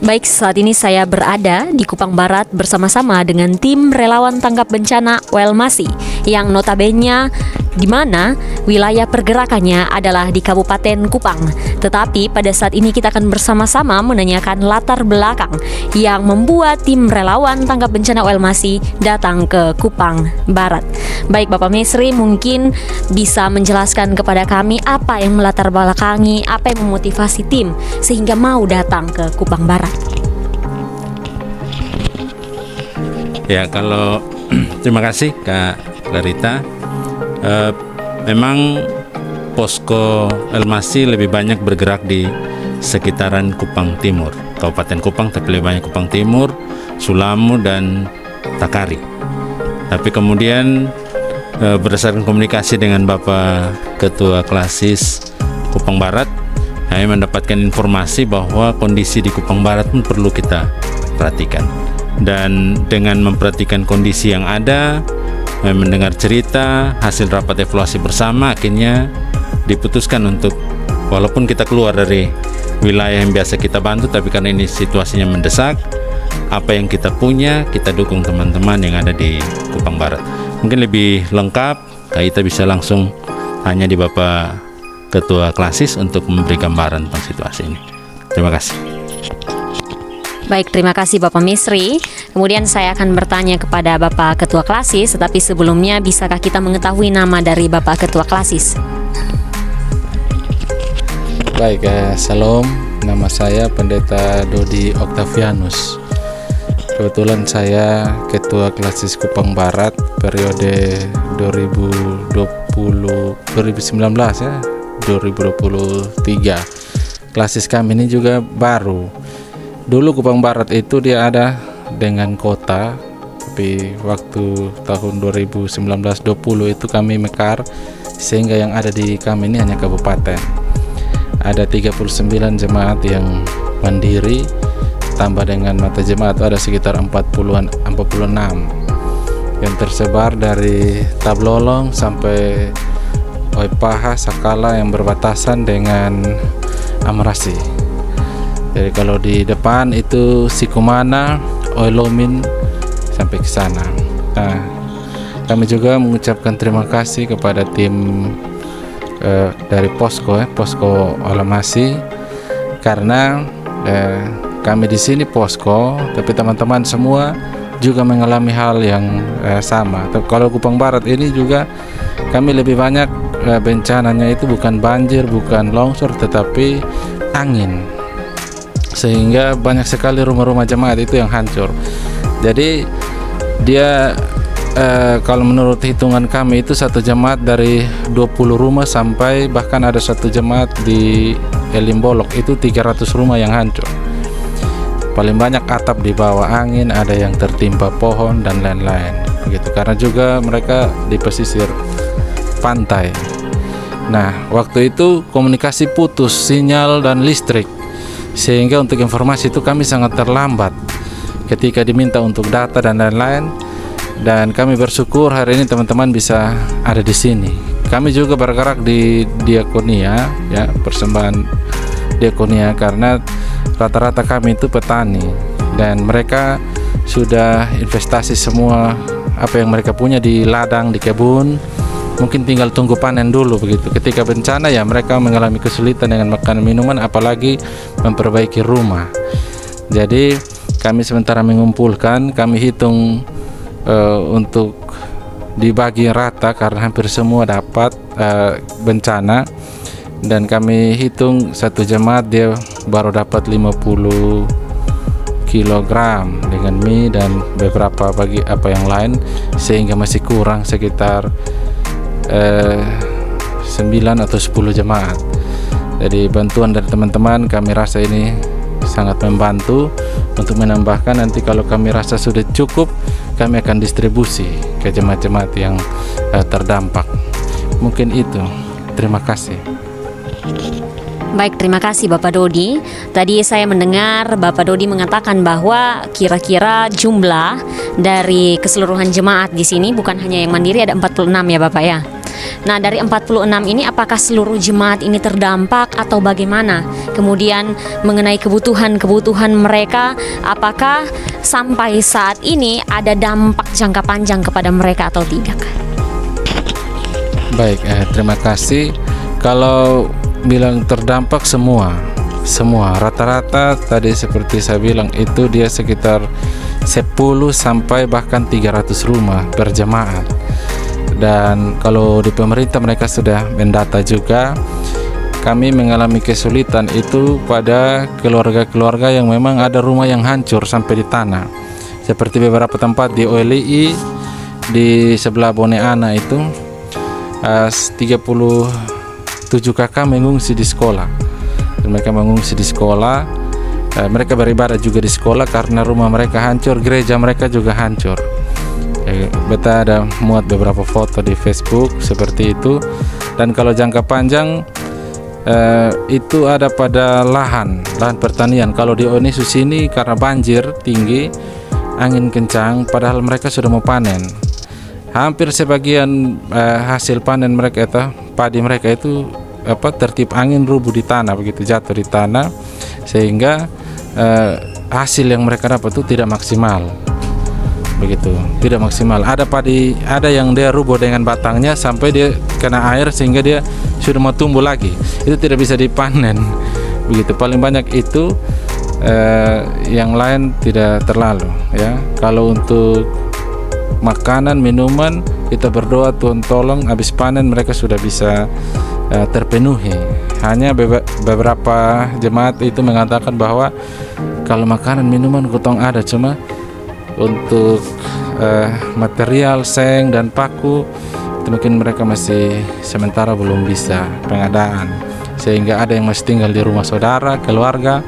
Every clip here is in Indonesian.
Baik, saat ini saya berada di Kupang Barat bersama-sama dengan tim relawan tanggap bencana Welmasi yang notabene di mana wilayah pergerakannya adalah di Kabupaten Kupang. Tetapi pada saat ini kita akan bersama-sama menanyakan latar belakang yang membuat tim relawan tanggap bencana Welmasi datang ke Kupang Barat. Baik, Bapak Mesri mungkin bisa menjelaskan kepada kami apa yang melatar belakangi, apa yang memotivasi tim sehingga mau datang ke Kupang Barat. Ya, kalau terima kasih Kak Clarita. Memang posko Welmasi lebih banyak bergerak di sekitaran Kupang Timur, Kabupaten Kupang, tapi lebih banyak Kupang Timur, Sulamu dan Takari. Tapi kemudian berdasarkan komunikasi dengan Bapak Ketua Klasis Kupang Barat, kami mendapatkan informasi bahwa kondisi di Kupang Barat pun perlu kita perhatikan. Dan dengan memperhatikan kondisi yang ada, mendengar cerita, hasil rapat evaluasi bersama, akhirnya diputuskan untuk, walaupun kita keluar dari wilayah yang biasa kita bantu, tapi karena ini situasinya mendesak, apa yang kita punya, kita dukung teman-teman yang ada di Kupang Barat. Mungkin lebih lengkap, kita bisa langsung tanya di Bapak Ketua Klasis untuk memberi gambaran tentang situasi ini. Terima kasih. Baik, terima kasih Bapak Mesri. Kemudian saya akan bertanya kepada Bapak Ketua Klasis, tetapi sebelumnya bisakah kita mengetahui nama dari Bapak Ketua Klasis? Baik, Salam. Nama saya Pendeta Dodi Octavianus. Kebetulan saya Ketua Klasis Kupang Barat periode 2019 ya, 2023. Klasis kami ini juga baru. Dulu Kupang Barat itu dia ada dengan kota, tapi waktu tahun 2019-20 itu kami mekar, sehingga yang ada di kami ini hanya kabupaten. Ada 39 jemaat yang mandiri, tambah dengan mata jemaat ada sekitar 46 yang tersebar dari Tablolong sampai Oipaha, Sakala yang berbatasan dengan Amarasi. Jadi kalau di depan itu Sikumana, Oilomin sampai ke sana. Nah, kami juga mengucapkan terima kasih kepada tim dari posko Welmasi, karena kami di sini posko, tapi teman-teman semua juga mengalami hal yang sama. Kalau Kupang Barat ini juga kami lebih banyak bencananya itu bukan banjir, bukan longsor, tetapi angin. Sehingga banyak sekali rumah-rumah jemaat itu yang hancur. Jadi dia kalau menurut hitungan kami itu satu jemaat dari 20 rumah sampai bahkan ada satu jemaat di Elimbolok itu 300 rumah yang hancur. Paling banyak atap di bawah angin, ada yang tertimpa pohon dan lain-lain begitu, karena juga mereka di pesisir pantai. Nah, waktu itu komunikasi putus, sinyal dan listrik, sehingga untuk informasi itu kami sangat terlambat ketika diminta untuk data dan lain-lain. Dan kami bersyukur hari ini teman-teman bisa ada di sini. Kami juga bergerak di diakonia, ya, persembahan diakonia, karena rata-rata kami itu petani dan mereka sudah investasi semua apa yang mereka punya di ladang, di kebun. Mungkin tinggal tunggu panen dulu begitu. Ketika bencana ya mereka mengalami kesulitan dengan makanan minuman, apalagi memperbaiki rumah. Jadi kami sementara mengumpulkan, kami hitung untuk dibagi rata karena hampir semua dapat bencana, dan kami hitung satu jemaat dia baru dapat 50 kilogram dengan mie dan beberapa bagi apa yang lain, sehingga masih kurang sekitar 9 atau 10 jemaat. Jadi bantuan dari teman-teman kami rasa ini sangat membantu untuk menambahkan. Nanti kalau kami rasa sudah cukup, kami akan distribusi ke jemaat-jemaat yang terdampak. Mungkin itu. Terima kasih. Baik, terima kasih Bapak Dodi. Tadi saya mendengar Bapak Dodi mengatakan bahwa kira-kira jumlah dari keseluruhan jemaat di sini bukan hanya yang mandiri, ada 46 ya Bapak ya. Nah, dari 46 ini apakah seluruh jemaat ini terdampak atau bagaimana? Kemudian mengenai kebutuhan mereka, apakah sampai saat ini ada dampak jangka panjang kepada mereka atau tidak? Baik, terima kasih. Kalau bilang terdampak semua rata-rata tadi seperti saya bilang itu dia sekitar 10 sampai bahkan 300 rumah per jemaat. Dan kalau di pemerintah mereka sudah mendata juga, kami mengalami kesulitan itu pada keluarga-keluarga yang memang ada rumah yang hancur sampai di tanah. Seperti beberapa tempat di OLI di sebelah Boneana itu 37 kakak mengungsi di sekolah. Dan mereka mengungsi di sekolah, mereka beribadah juga di sekolah karena rumah mereka hancur, gereja mereka juga hancur. Beta ada muat beberapa foto di Facebook seperti itu. Dan kalau jangka panjang itu ada pada lahan pertanian. Kalau di Onisus ini karena banjir tinggi, angin kencang, padahal mereka sudah mau panen. Hampir sebagian hasil panen mereka itu, padi mereka itu tertib angin rubuh di tanah, begitu jatuh di tanah, sehingga hasil yang mereka dapat itu tidak maksimal, begitu, tidak maksimal. Ada padi, ada yang dia rubuh dengan batangnya sampai dia kena air sehingga dia sudah mau tumbuh lagi, itu tidak bisa dipanen, begitu. Paling banyak itu, yang lain tidak terlalu, ya. Kalau untuk makanan, minuman, kita berdoa Tuhan tolong habis panen mereka sudah bisa terpenuhi. Hanya beberapa jemaat itu mengatakan bahwa kalau makanan minuman kutong ada, cuma untuk material seng dan paku itu mungkin mereka masih sementara belum bisa pengadaan, sehingga ada yang masih tinggal di rumah saudara, keluarga,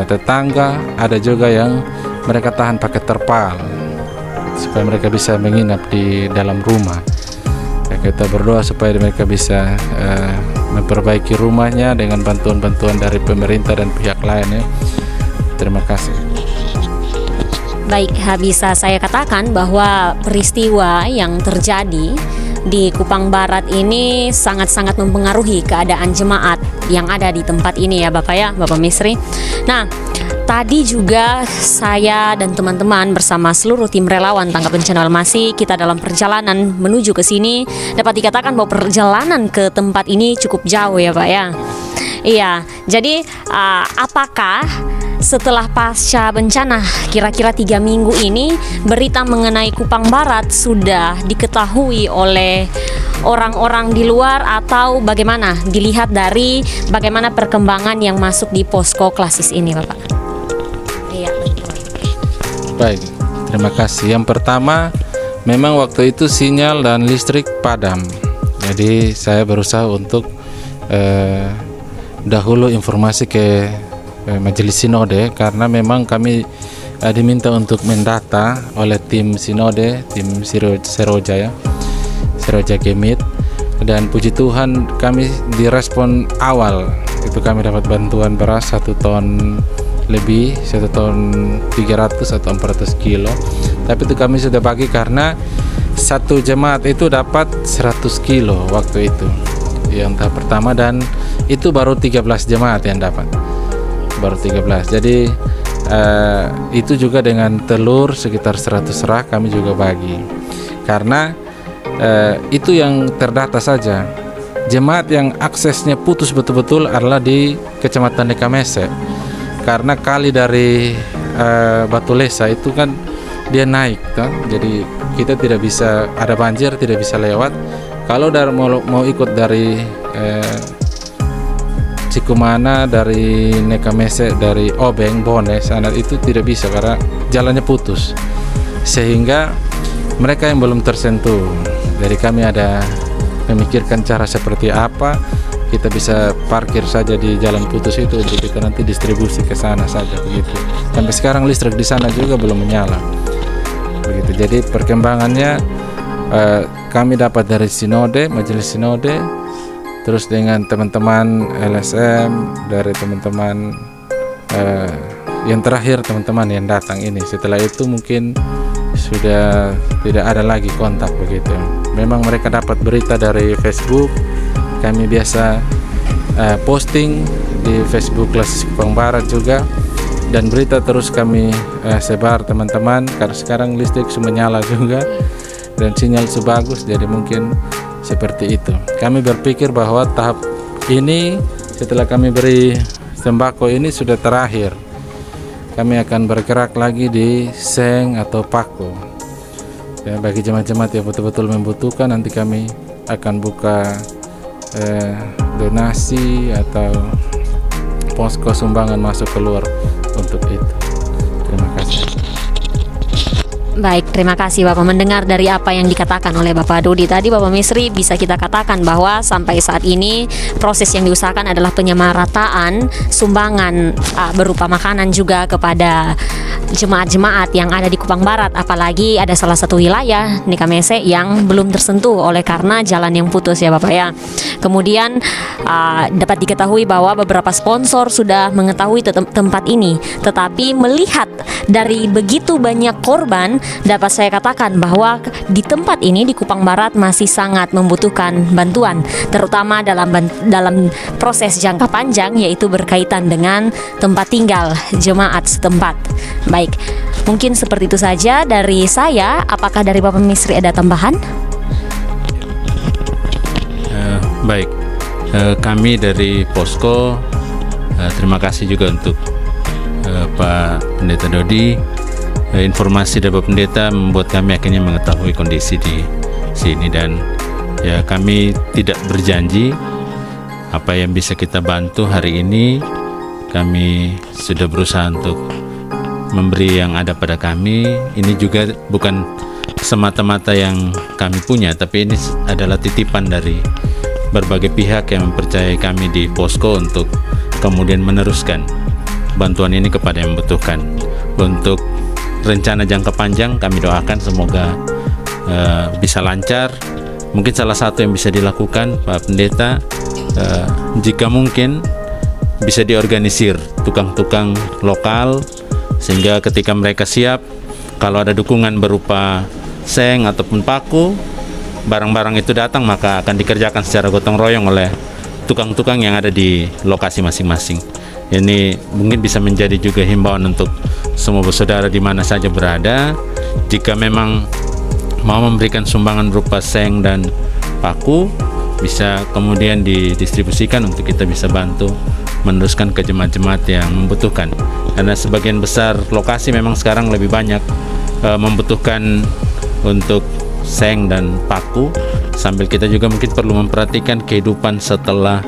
tetangga. Ada juga yang mereka tahan pakai terpal supaya mereka bisa menginap di dalam rumah. Kita berdoa supaya mereka bisa memperbaiki rumahnya dengan bantuan-bantuan dari pemerintah dan pihak lainnya. Terima kasih. Baik, bisa saya katakan bahwa peristiwa yang terjadi di Kupang Barat ini sangat-sangat mempengaruhi keadaan jemaat yang ada di tempat ini ya Bapak ya, Bapak Misri. Nah, tadi juga saya dan teman-teman bersama seluruh tim relawan Tanggap Bencana Welmasi, kita dalam perjalanan menuju ke sini, dapat dikatakan bahwa perjalanan ke tempat ini cukup jauh ya Pak ya. Iya, jadi apakah setelah pasca bencana kira-kira 3 minggu ini berita mengenai Kupang Barat sudah diketahui oleh orang-orang di luar atau bagaimana dilihat dari bagaimana perkembangan yang masuk di posko klasis ini Bapak? Iya, betul. Baik, terima kasih. Yang pertama, memang waktu itu sinyal dan listrik padam. Jadi saya berusaha untuk dahulu informasi ke Majelis Sinode, karena memang kami diminta untuk mendata oleh tim Sinode, tim Seroja ya, Seroja Gemit, dan puji Tuhan kami direspon awal. Itu kami dapat bantuan beras 1 ton lebih, 1 ton 300 atau 400 kilo. Tapi itu kami sudah bagi karena satu jemaat itu dapat 100 kilo waktu itu yang tahap pertama, dan itu baru 13 jemaat yang dapat, baru 13. Jadi itu juga dengan telur sekitar 100 rak kami juga bagi, karena itu yang terdata saja. Jemaat yang aksesnya putus betul-betul adalah di Kecamatan Nekamese, karena kali dari Batu Lesa itu kan dia naik kan? Jadi kita tidak bisa, ada banjir tidak bisa lewat. Kalau dari mau ikut dari Cikumana, dari Nekamese, dari Obeng, Bone sana itu tidak bisa karena jalannya putus, sehingga mereka yang belum tersentuh. Jadi kami ada memikirkan cara seperti apa kita bisa parkir saja di jalan putus itu untuk kita nanti distribusi ke sana saja begitu. Sampai sekarang listrik di sana juga belum menyala. Begitu. Jadi perkembangannya kami dapat dari Sinode, Majelis Sinode, terus dengan teman-teman LSM, dari teman-teman yang terakhir teman-teman yang datang ini. Setelah itu mungkin sudah tidak ada lagi kontak begitu. Memang mereka dapat berita dari Facebook. Kami biasa posting di Facebook Klasis Kupang Barat juga, dan berita terus kami sebar teman-teman, karena sekarang listrik sudah menyala juga dan sinyal sudah bagus, jadi mungkin seperti itu. Kami berpikir bahwa tahap ini setelah kami beri sembako ini sudah terakhir. Kami akan bergerak lagi di seng atau paku. Ya, bagi jemaat-jemaat yang betul-betul membutuhkan, nanti kami akan buka donasi atau posko sumbangan masuk keluar untuk itu. Terima kasih. Baik, terima kasih Bapak. Mendengar dari apa yang dikatakan oleh Bapak Dodi tadi, Bapak Misri, bisa kita katakan bahwa sampai saat ini proses yang diusahakan adalah penyamarataan sumbangan berupa makanan juga kepada jemaat-jemaat yang ada di Kupang Barat. Apalagi ada salah satu wilayah Nikamese yang belum tersentuh oleh karena jalan yang putus ya Bapak ya. Kemudian dapat diketahui bahwa beberapa sponsor sudah mengetahui tempat ini, tetapi melihat dari begitu banyak korban, dapat saya katakan bahwa di tempat ini di Kupang Barat masih sangat membutuhkan bantuan, terutama dalam proses jangka panjang, yaitu berkaitan dengan tempat tinggal jemaat setempat. Baik, mungkin seperti itu saja dari saya. Apakah dari Bapak Misri ada tambahan? Baik, kami dari Posko terima kasih juga untuk Pak Pendeta Dodi. Informasi dari Bapak Pendeta membuat kami akhirnya mengetahui kondisi di sini, dan ya kami tidak berjanji apa yang bisa kita bantu hari ini. Kami sudah berusaha untuk memberi yang ada pada kami. Ini juga bukan semata-mata yang kami punya, tapi ini adalah titipan dari berbagai pihak yang mempercayai kami di Posko untuk kemudian meneruskan bantuan ini kepada yang membutuhkan. Untuk rencana jangka panjang, kami doakan semoga bisa lancar. Mungkin salah satu yang bisa dilakukan Pak Pendeta, jika mungkin bisa diorganisir tukang-tukang lokal, sehingga ketika mereka siap, kalau ada dukungan berupa seng ataupun paku, barang-barang itu datang, maka akan dikerjakan secara gotong royong oleh tukang-tukang yang ada di lokasi masing-masing. Ini mungkin bisa menjadi juga himbauan untuk semua bersaudara di mana saja berada. Jika memang mau memberikan sumbangan berupa seng dan paku, bisa kemudian didistribusikan untuk kita bisa bantu meneruskan ke jemaat-jemaat yang membutuhkan. Karena sebagian besar lokasi memang sekarang lebih banyak membutuhkan untuk seng dan paku, sambil kita juga mungkin perlu memperhatikan kehidupan setelah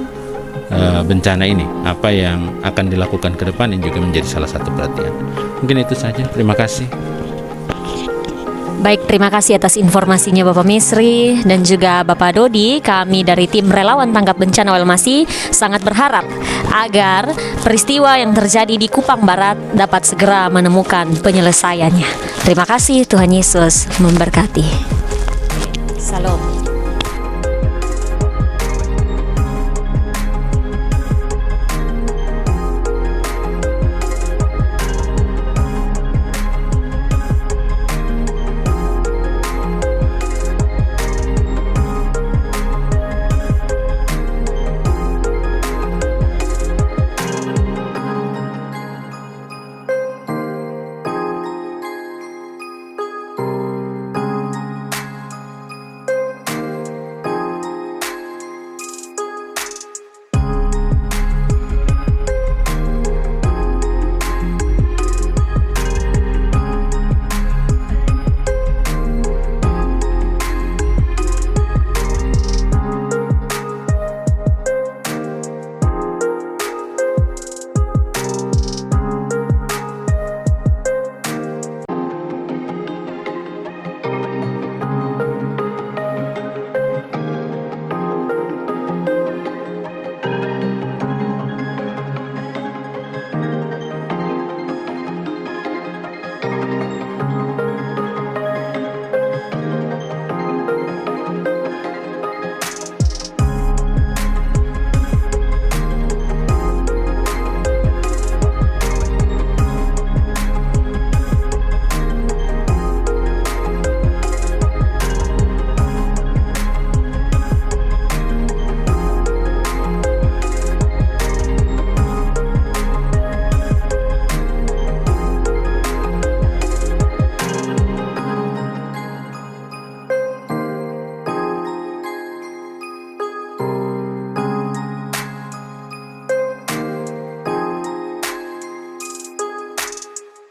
bencana ini, apa yang akan dilakukan ke depan, ini juga menjadi salah satu perhatian. Mungkin itu saja, terima kasih. Baik, terima kasih atas informasinya Bapak Misri dan juga Bapak Dodi. Kami dari tim Relawan Tanggap Bencana Welmasi sangat berharap agar peristiwa yang terjadi di Kupang Barat dapat segera menemukan penyelesaiannya. Terima kasih, Tuhan Yesus memberkati. Salam.